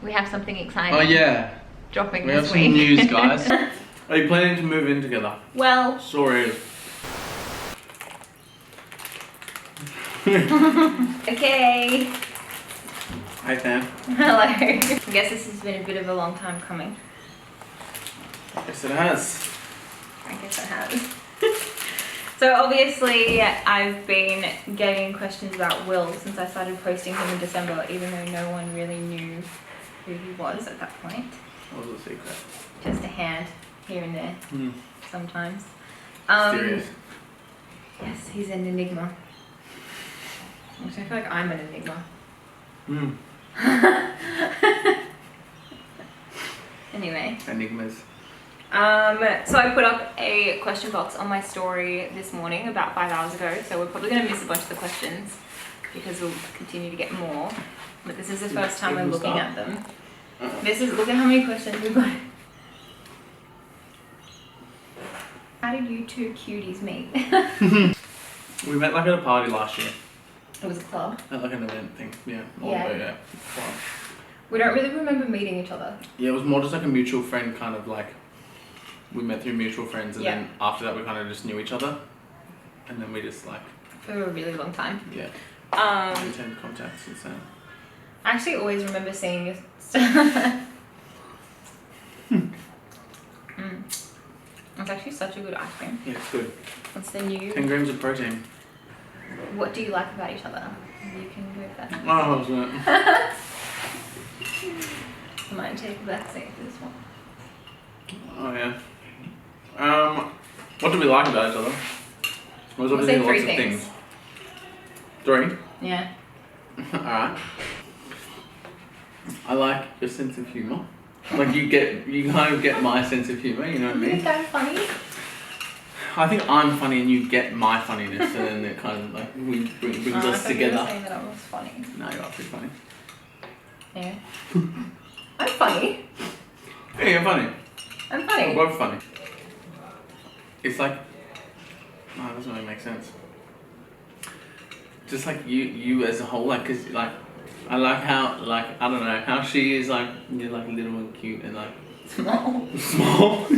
We have something exciting. Oh yeah. Dropping We have this some week. news, guys. Are you planning to move in together? Well. Sure is. Okay. Hi, Sam. Hello. I guess this has been a bit of a long time coming. Yes, it has. I guess it has. So obviously I've been getting questions about Will since I started posting him in December, even though no one really knew who he was at that point. What was the secret? Just a hand here and there, sometimes. Mysterious. Yes, he's an enigma. Which I feel like I'm an enigma. Anyway. Enigmas. So I put up a question box on my story this morning about 5 hours ago, so we're probably going to miss a bunch of the questions because we'll continue to get more, but this is the first time we're looking at them. Look at how many questions we've got. How did you two cuties meet? We met like at a party last year. It was a club. At like an event thing, yeah. Yeah. We don't really remember meeting each other. Yeah, it was more just like a mutual friend kind of like, we met through mutual friends and then after that we kind of just knew each other. And then we just like... For a really long time. Yeah. Maintained contact since then. I actually always remember seeing your stuff. It's actually such a good ice cream. Yeah, it's good. What's the new... 10 grams of protein. What do you like about each other? You can go with that. Oh, was it? I might take a back seat for this one. Oh yeah. What do we like about each other? There's obviously lots of things. 3? Yeah. Alright. I like your sense of humour. Like you kind of get my sense of humour, you know what I mean? You're so funny. I think I'm funny and you get my funniness and then it kind of like brings us together. You were saying that I was funny. No, you are pretty funny. Yeah. I'm funny. Yeah, you're funny. I'm funny. We're both funny. It's like... No, it doesn't really make sense. Just like you as a whole, like, cause like, I like how, like, I don't know, how she is like, you're like little and cute and like... Small. Small?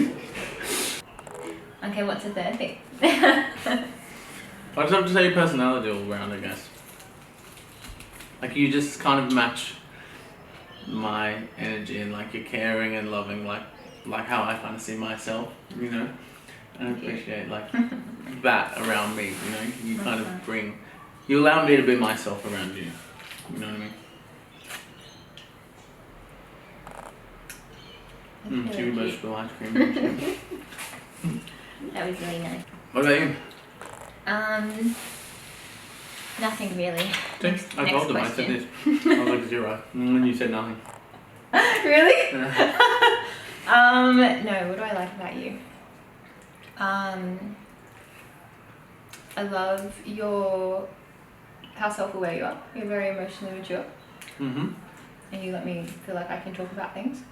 Okay, what's the third thing? I just have to say your personality all around, I guess. Like, you just kind of match my energy and like you're caring and loving, like how I kind of see myself, you know? And I appreciate like that around me, you know? You kind of bring, you allow me to be myself around you, you know what I mean? Too much for ice cream. That was really nice. What about you? Nothing really. I told them, I said this. I was like 0. And you said nothing. Really? Yeah. No, what do I like about you? I love how self-aware you are. You're very emotionally mature. And you let me feel like I can talk about things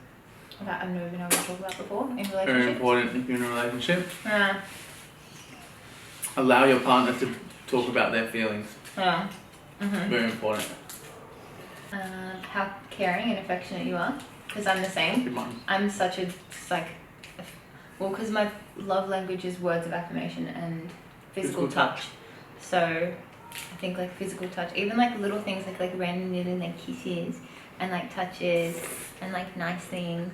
that I've never been able to talk about before in relationships. Very important if you're in a relationship. Yeah. Allow your partner to talk about their feelings. Yeah. Very important. How caring and affectionate you are, because I'm the same. Good mom. I'm such a because my love language is words of affirmation and physical touch. So I think like physical touch, even like little things like random little like kisses and like touches and like nice things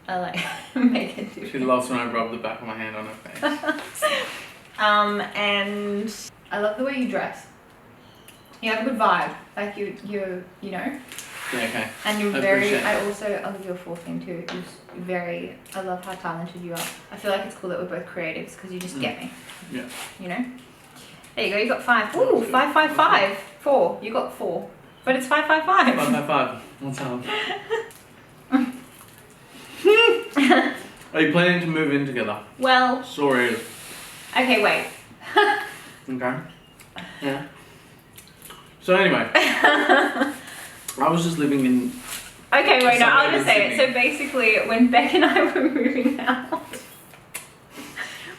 are like make a difference. She loves when I rub the back of my hand on her face. And I love the way you dress. You have a good vibe. Like you know. Yeah, okay. And you're I love your fourth thing too. I love how talented you are. I feel like it's cool that we're both creatives because you just get me. Yeah. You know? There you go, you got 5. Ooh, 5, 5, 5. 4. You got 4. But it's 5, 5, 5. 5, 5, 5. What's up? Are you planning to move in together? Well. Sure is. Okay, wait. Okay. Yeah. So anyway. I was just living in... Okay, wait, no, I'll just say it. So basically, when Beck and I were moving out,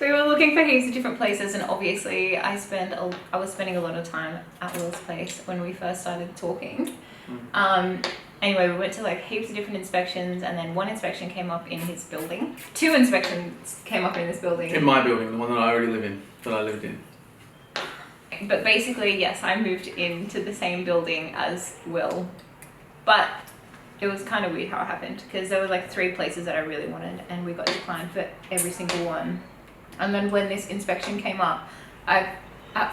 we were looking for heaps of different places, and obviously I was spending a lot of time at Will's place when we first started talking. Anyway, we went to like heaps of different inspections, and then one inspection came up in his building. 2 inspections came up in this building. In my building, the one that I already live in, that I lived in. But basically, yes, I moved into the same building as Will. But it was kind of weird how it happened, because there were like 3 places that I really wanted, and we got declined for every single one. And then when this inspection came up, at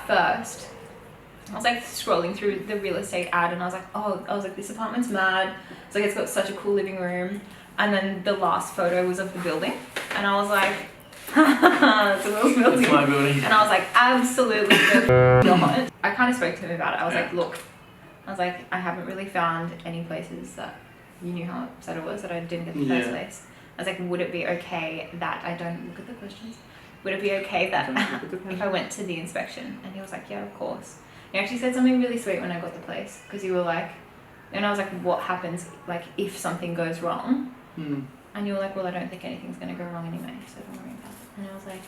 first, I was like scrolling through the real estate ad, and I was like, this apartment's mad. It's like, it's got such a cool living room. And then the last photo was of the building, and I was like, it's a Will's building. It's my building. And I was like, absolutely not. I kind of spoke to him about it. I was like, look, I haven't really found any places that you knew how upset it was that I didn't get the first place. I was like, would it be okay that I don't look at the questions? Would it be okay that if I went to the inspection? And he was like, yeah, of course. He actually said something really sweet when I got the place, because you were like, and I was like, what happens like if something goes wrong? And you were like, well, I don't think anything's going to go wrong anyway, so don't worry about it. And I was like,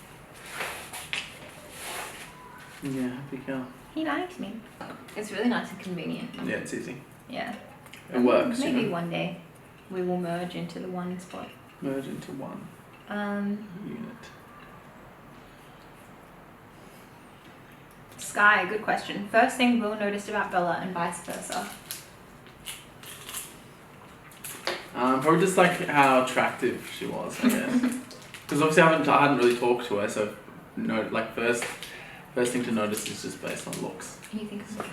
yeah, happy girl. he liked me. It's really nice and convenient. Yeah, it's easy. Yeah. It works. Maybe you know? one day we will merge into the one spot. Merge into one unit. Sky, good question. First thing Will noticed about Bella and vice versa. Probably just like how attractive she was, I guess. Because obviously I hadn't really talked to her, so no, like first thing to notice is just based on looks. You think so?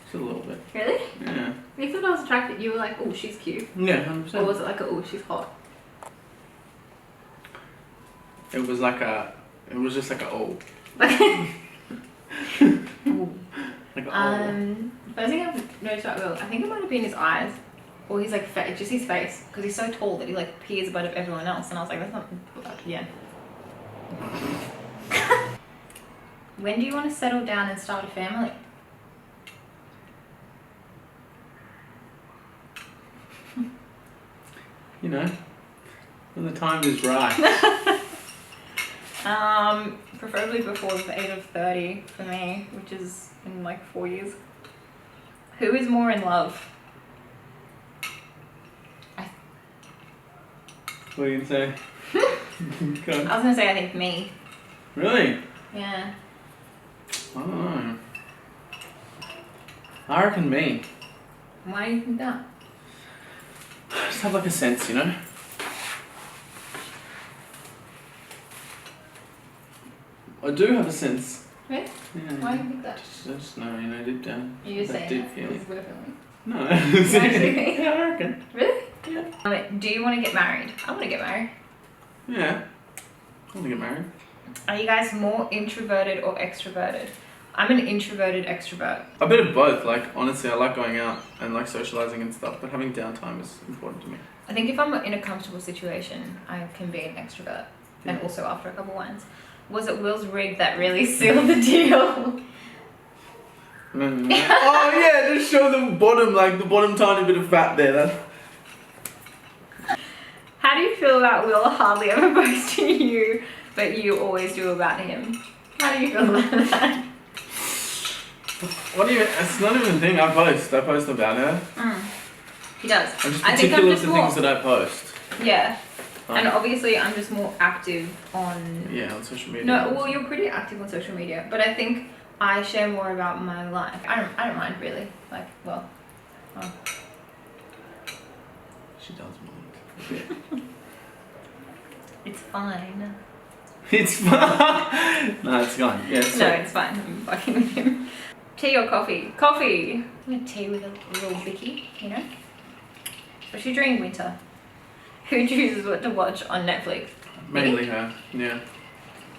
Just a little bit. Really? Yeah. You thought I was attracted? You were like, oh, she's cute. Yeah, 100%. Or was it like, oh, she's hot? It was just like a oh. Ooh. Like a oh. First thing I've noticed about Will, I think it might have been his eyes. Or he's like, just his face. Because he's so tall that he like peers above everyone else. And I was like, that's not, yeah. When do you want to settle down and start a family? You know, when the time is right. Preferably before the age of 30 for me, which is in like 4 years. Who is more in love? What are you gonna say? I was gonna say I think me. Really? Yeah. I don't know. I reckon me. Why do you think that? I just have like a sense, you know? I do have a sense. Really? Yeah. Why do you think that? I just know, you know, deep down. You just that saying deep that feeling. because we're feeling. No. Actually? Yeah, I reckon. Really? Yeah. Do you want to get married? I want to get married. Yeah. I want to get married. Are you guys more introverted or extroverted? I'm an introverted extrovert. A bit of both. Like, honestly, I like going out and like socializing and stuff, but having downtime is important to me. I think if I'm in a comfortable situation, I can be an extrovert. And also after a couple wines. Was it Will's rig that really sealed the deal? Oh yeah, just show the bottom, like the bottom tiny bit of fat there. That's... How do you feel about Will hardly ever posting you, but you always do about him? How do you feel about that? What do you? It's not even a thing. I post about her. He does. I'm just I think I'm particular just with the more, things that I post. Yeah. And obviously I'm just more active on... Yeah, on social media. No, well, you're pretty active on social media, but I think I share more about my life. I don't mind really. Like, well... Oh. She does mind. It's fine. It's fine. No, it's fine. Yeah, it's No, it's fine. I'm fucking with him. Tea or coffee? Coffee! I'm gonna tea with a real Vicky, you know? Especially during winter. Who chooses what to watch on Netflix? Mainly her, yeah.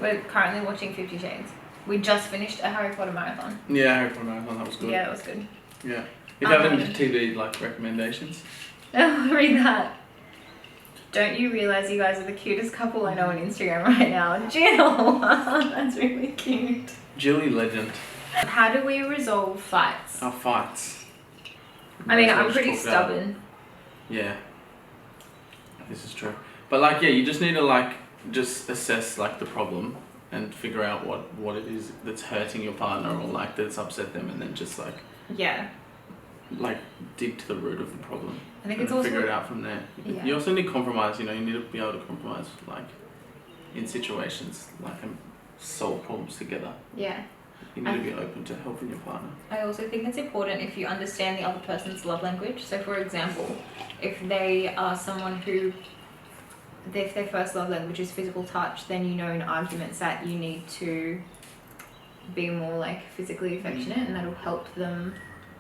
We're currently watching 50 Shades. We just finished a Harry Potter marathon. Yeah, Harry Potter marathon, that was good. Yeah, that was good. Yeah. If you have any TV like recommendations? Oh, read that. Don't you realise you guys are the cutest couple I know on Instagram right now? Jill! That's really cute. Jilly legend. How do we resolve fights? Our fights. I mean, I'm pretty stubborn. Yeah. This is true. But like, yeah, you just need to like, just assess like the problem and figure out what it is that's hurting your partner or like that's upset them, and then just like... Yeah. like dig to the root of the problem. I think and it's also figure it out from there. Yeah. You also need compromise. You know, you need to be able to compromise, like in situations like solve problems together. Yeah. You need to be open to helping your partner. I also think it's important if you understand the other person's love language. So, for example, if they are someone who, if their first love language is physical touch, then you know in arguments that you need to be more like physically affectionate, and that'll help them,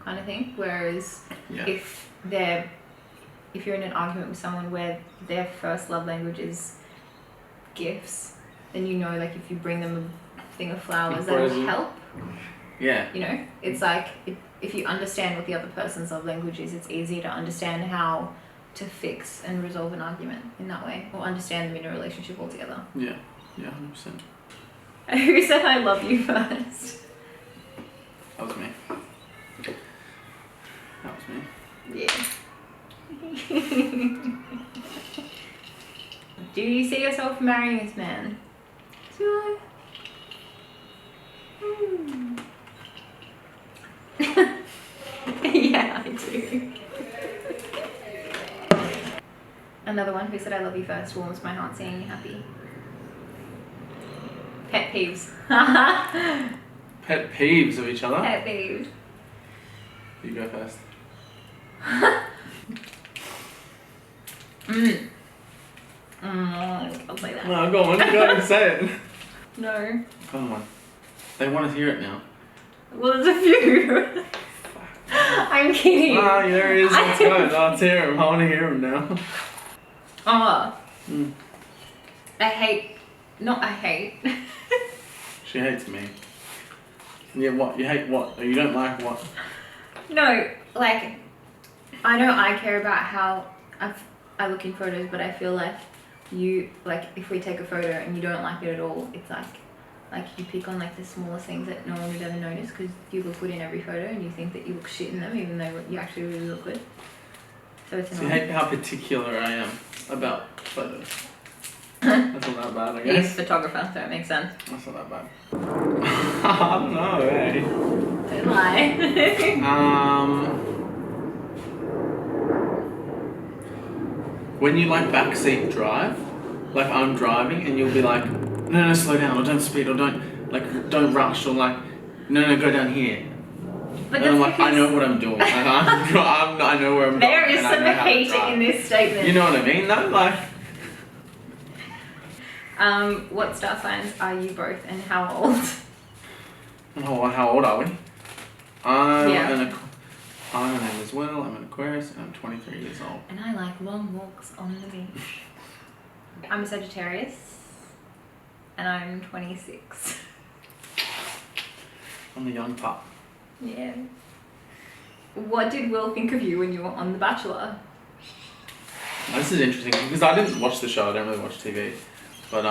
kind of thing. Whereas if you're in an argument with someone where their first love language is gifts, then you know, like, if you bring them a thing of flowers, that'll help. Yeah. You know, it's like if you understand what the other person's love language is, it's easier to understand how to fix and resolve an argument in that way, or understand them in a relationship altogether. Yeah, 100%. Who said I love you first? That was me. That was me. Yeah. Do you see yourself marrying this man? Do I? Yeah, I do. Another one who said I love you first warms my heart seeing you happy. Pet peeves. Pet peeves of each other? Pet peeves. You go first. I'll say that. No, go on, go and say it. No. Come on. They want to hear it now. Well, there's a few. I'm kidding. Ah, there he is. Let's go. Let's hear him. I want to hear him now. I hate. She hates me. Yeah, what? You hate what? Or you don't like what? No, like, I know I care about how I look in photos, but I feel like if we take a photo and you don't like it at all, it's like you pick on like the smallest things that no one would ever notice because you look good in every photo and you think that you look shit in them even though you actually really look good. So it's annoying. So you hate how particular I am about photos. That's not that bad, I guess. He's a photographer, so it makes sense. That's not that bad. I don't know, eh? Don't lie. When you like backseat drive, like I'm driving and you'll be like, no, slow down, or don't speed, or don't rush, or like, no, go down here. But and I'm like, I know what I'm doing. I know where I'm going. There is some hate in this statement. You know what I mean, though? Like. What star signs are you both, and how old? Oh, how old are we? I'm an name as well. I'm an Aquarius, and I'm 23 years old. And I like long walks on the beach. I'm a Sagittarius, and I'm 26. I'm the young pup. Yeah. What did Will think of you when you were on The Bachelor? This is interesting because I didn't watch the show. I don't really watch TV, but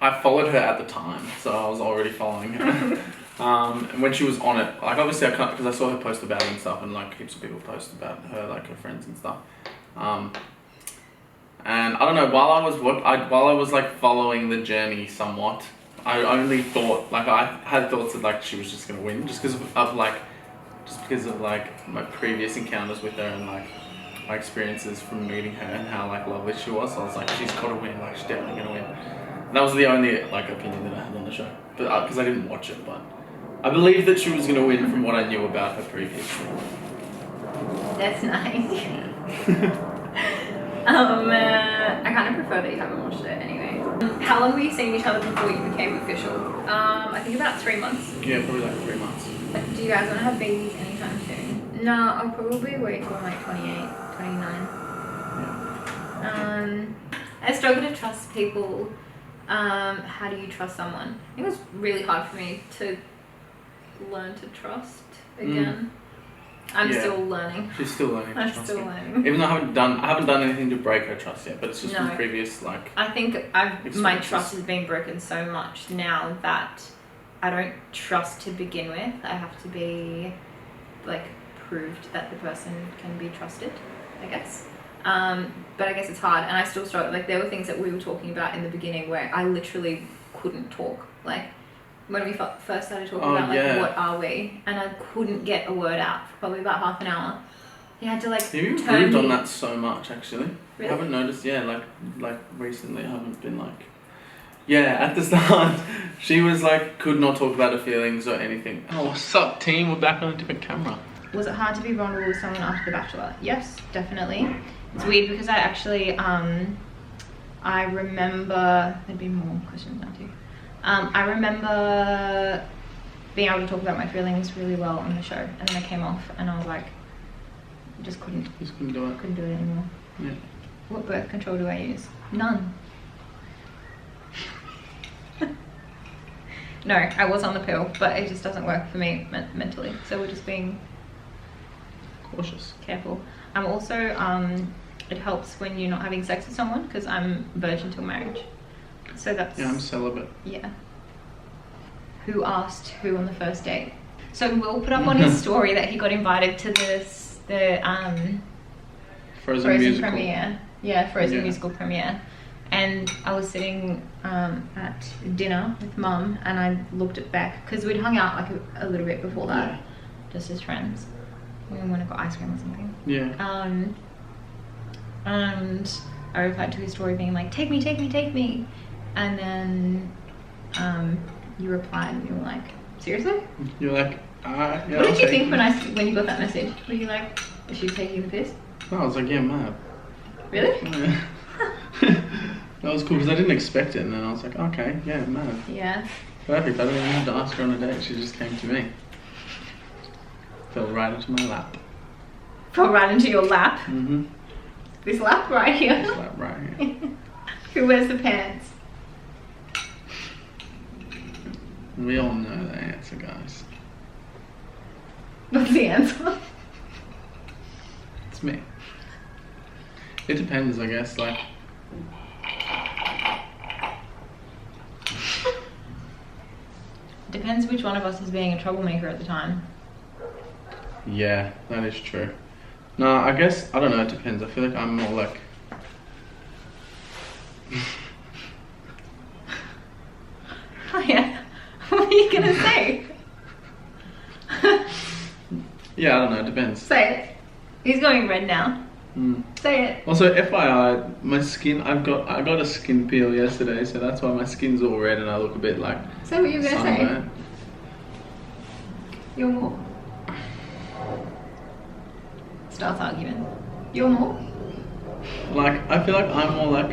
I followed her at the time, so I was already following her. And when she was on it, like obviously I can't because I saw her post about it and stuff, and like heaps of people post about her, like her friends and stuff. And I don't know, while I was like following the journey somewhat, I only thought, like I had thoughts that like she was just gonna win just because of my previous encounters with her and like my experiences from meeting her and how like lovely she was. So I was like, she's gotta win, like she's definitely gonna win. And that was the only like opinion that I had on the show, but because I didn't watch it, but I believed that she was gonna win from what I knew about her previously. That's nice. I kind of prefer that you haven't watched it anyway. How long were you seeing each other before you became official? I think about 3 months. Yeah, probably like 3 months. Like, do you guys want to have babies anytime soon? No, I'll probably wait till like 28, 29. Yeah. I struggle to trust people. How do you trust someone? I think it was really hard for me to learn to trust again. I'm still learning. She's still learning. I'm still learning. Even though I haven't done anything to break her trust yet, but it's just from previous like. I think my trust has been broken so much now that I don't trust to begin with. I have to be like proved that the person can be trusted, I guess. But I guess it's hard, and I still struggle. Like there were things that we were talking about in the beginning where I literally couldn't talk. Like when we first started talking Oh, about like yeah. what are we, and I couldn't get a word out for probably about half an hour. He had to like You've turn improved on me. that so much, actually. Really? I haven't noticed, yeah, like recently I haven't been like... Yeah, at the start, she was like, could not talk about her feelings or anything. Oh, what's up, team? We're back on a different camera. Was it hard to be vulnerable with someone after The Bachelor? Yes, definitely. It's weird because I actually, I remember, there'd be more questions now too. I remember being able to talk about my feelings really well on the show, and then I came off and I was like, just couldn't do it anymore. Yeah. What birth control do I use? None. No, I was on the pill, but it just doesn't work for me mentally. So we're just being Cautious. careful. I'm also, it helps when you're not having sex with someone because I'm virgin till marriage. So that's... Yeah, I'm celibate. Yeah. Who asked who on the first date? So Will put up on his story that he got invited to the Frozen musical. premiere. Yeah, Frozen musical premiere. And I was sitting at dinner with Mum, and I looked at Beck because we'd hung out like a little bit before that, just as friends. We went and got ice cream or something. Yeah. And I replied to his story being like, "Take me, take me, take me," and then you replied and you were like, "Seriously?" You're like, yeah. What did you think when you got that message? Were you like, "Is she taking the piss?" No, I was like, yeah, mad. Really? Yeah. That was cool because I didn't expect it, and then I was like, okay, yeah, mad. Yeah. Perfect. I didn't even have to ask her on a date. She just came to me. Fell right into my lap. Fell right into your lap. Mm-hmm. This lap right here. This lap right here. Who wears the pants? We all know the answer, guys. What's the answer? It's me. It depends, I guess, like... Depends which one of us is being a troublemaker at the time. Yeah, that is true. No, I guess, I don't know, it depends. I feel like I'm more like... Oh yeah. What are you gonna say? Yeah, I don't know, it depends. Say it. He's going red now. Say it. Also, FYI, my skin, I got a skin peel yesterday, so that's why my skin's all red and I look a bit like... Say what you're gonna say. sunburnt. You're more. Starts argument. You're more. Like, I feel like I'm more like...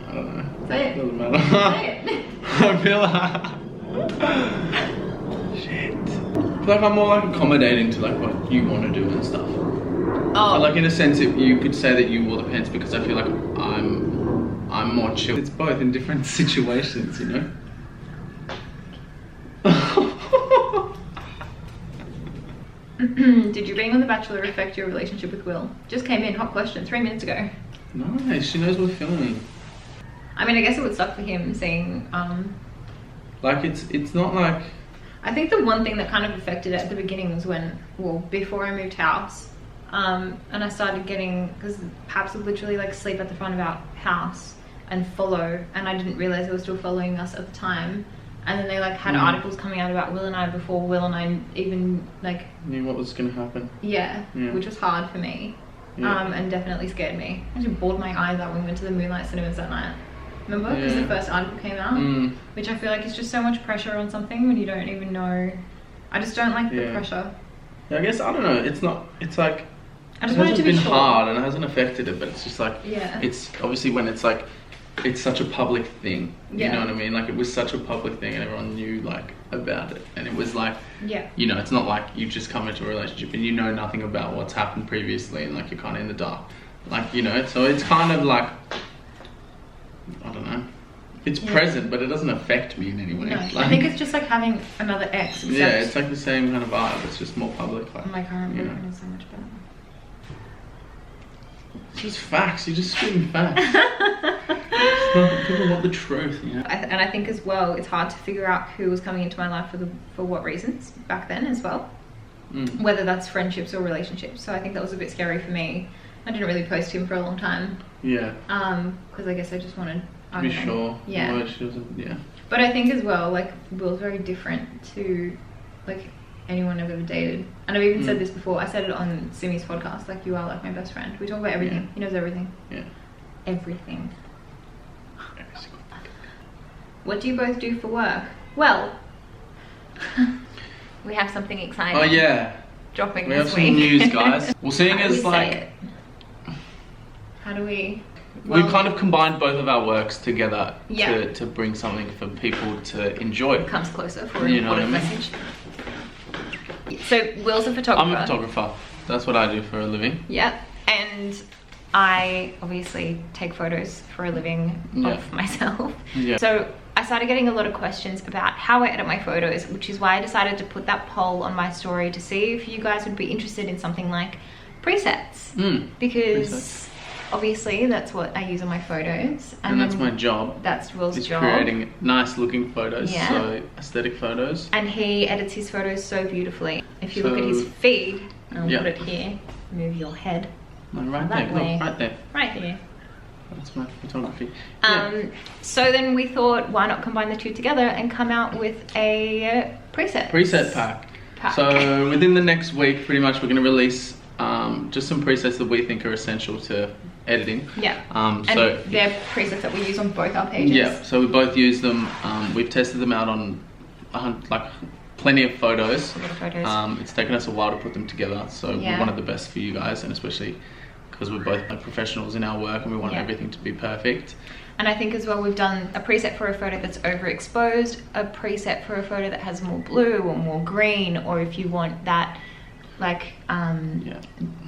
I don't know. Say it. Doesn't matter. Say it. I feel like... Shit. I feel like I'm more like accommodating to like what you want to do and stuff. Oh. Like in a sense, you could say that you wore the pants because I feel like I'm more chill. It's both in different situations, you know? Did you being on The Bachelor affect your relationship with Will? Just came in, hot question, 3 minutes ago. Nice, she knows we're filming. I mean, I guess it would suck for him seeing, Like it's not like... I think the one thing that kind of affected it at the beginning was when, well, before I moved house, and I started getting, because Paps would literally like sleep at the front of our house and follow, and I didn't realize they were still following us at the time. And then they like had articles coming out about Will and I before Will and I even like knew what was gonna happen. Yeah, which was hard for me, and definitely scared me. I actually bawled my eyes out when we went to the Moonlight Cinemas that night. Remember? Because the first article came out, which I feel like is just so much pressure on something when you don't even know. I just don't like the pressure. Yeah, I guess, I don't know, it's not, it's like, I just it want it hasn't to be been short. hard and it hasn't affected it, but it's just like, it's obviously when it's like, it's such a public thing, you know what I mean? Like it was such a public thing and everyone knew like about it, and it was like, you know, it's not like you just come into a relationship and you know nothing about what's happened previously and like you're kind of in the dark, like, you know, so it's kind of like, I don't know, it's present but it doesn't affect me in any way. No, like, I think it's just like having another ex. yeah, it's like the same kind of vibe, it's just more public, like, my current you know. boyfriend is so much better. It's just facts, you're just spitting facts. People want the truth, you know. And I think as well, it's hard to figure out who was coming into my life for what reasons back then as well. Whether that's friendships or relationships. So I think that was a bit scary for me. I didn't really post him for a long time. Yeah. Because I guess I just wanted To be sure. Yeah. Otherwise she doesn't, But I think as well, like, Will's very different to, like, anyone I've ever dated. And I've even said this before. I said it on Simi's podcast. Like, you are like my best friend. We talk about everything. He knows everything. Yeah. Everything. What do you both do for work? Well, we have something exciting. Oh yeah. Dropping we this have some week. news, guys. Well, seeing How do as we like say it? How do we? we've kind of combined both of our works together Yeah. to bring something for people to enjoy. Comes closer for You an know what I important mean? message. So Will's a photographer. I'm a photographer. That's what I do for a living. Yep. And I obviously take photos for a living of myself. Yeah. So I started getting a lot of questions about how I edit my photos, which is why I decided to put that poll on my story to see if you guys would be interested in something like presets. Because Presets. obviously that's what I use on my photos. And that's my job. That's Will's Is job. creating nice looking photos, Yeah. so aesthetic photos. And he edits his photos so beautifully. If you look at So- his feed, I'll Yeah. put it here. Move your head. Right that there, way. look, right there. Right there. That's my photography. So then we thought, why not combine the two together and come out with a preset Preset pack. So within the next week, pretty much, we're going to release just some presets that we think are essential to editing. Yeah. And so they're presets that we use on both our pages. Yeah. So we both use them. We've tested them out on like plenty of photos. A lot of photos. It's taken us a while to put them together, so we wanted the best for you guys, and especially because we're both like professionals in our work and we want everything to be perfect. And I think as well we've done a preset for a photo that's overexposed, a preset for a photo that has more blue or more green, or if you want that like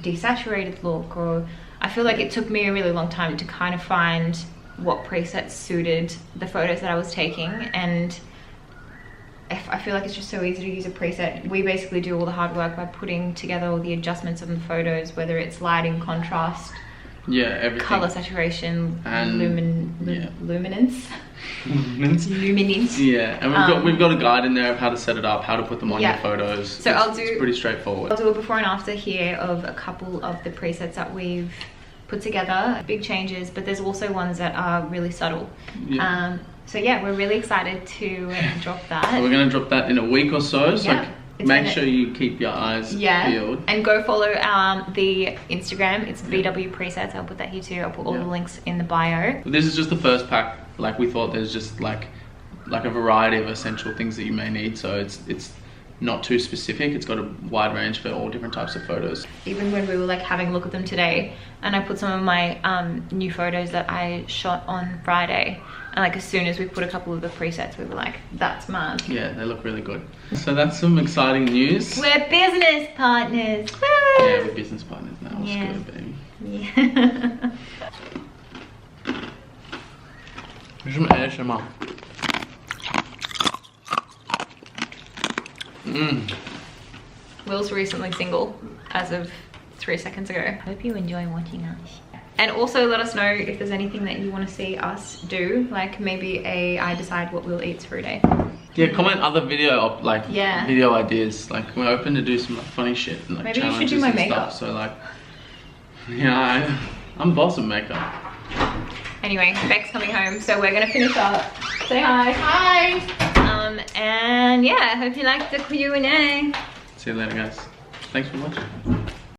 desaturated look. Or I feel like it took me a really long time to kind of find what presets suited the photos that I was taking, and I feel like it's just so easy to use a preset. We basically do all the hard work by putting together all the adjustments of the photos, whether it's lighting, contrast, everything. color saturation, And luminance. Luminance. Yeah, and we've got a guide in there of how to set it up, how to put them on your photos. So it's pretty straightforward. I'll do a before and after here of a couple of the presets that we've put together. Big changes, but there's also ones that are really subtle. So yeah, we're really excited to drop that. So we're going to drop that in a week or so. So It's make sure you keep your eyes peeled. And go follow the Instagram. It's VW Presets. I'll put that here too. I'll put all the links in the bio. This is just the first pack. Like we thought, there's just like a variety of essential things that you may need. So it's not too specific. It's got a wide range for all different types of photos. Even when we were like having a look at them today, and I put some of my new photos that I shot on Friday, and like as soon as we put a couple of the presets, we were like, that's mad. Yeah, they look really good. So that's some exciting news. We're business partners. Woo! Yeah, we're business partners now. Yeah. Let's go, baby. Yeah. Here's some ASMR. Will's recently single as of 3 seconds ago. Hope you enjoy watching us. And also let us know if there's anything that you want to see us do, like maybe I decide what Will eats for a day. Yeah, comment other video video ideas. Like we're open to do some funny shit and like maybe you should challenges do my and makeup. stuff. So like, I'm boss of makeup. Anyway, Beck's coming home, so we're gonna finish up. Say hi. Hi. And yeah, I hope you liked the Q&A. See you later, guys. Thanks for watching.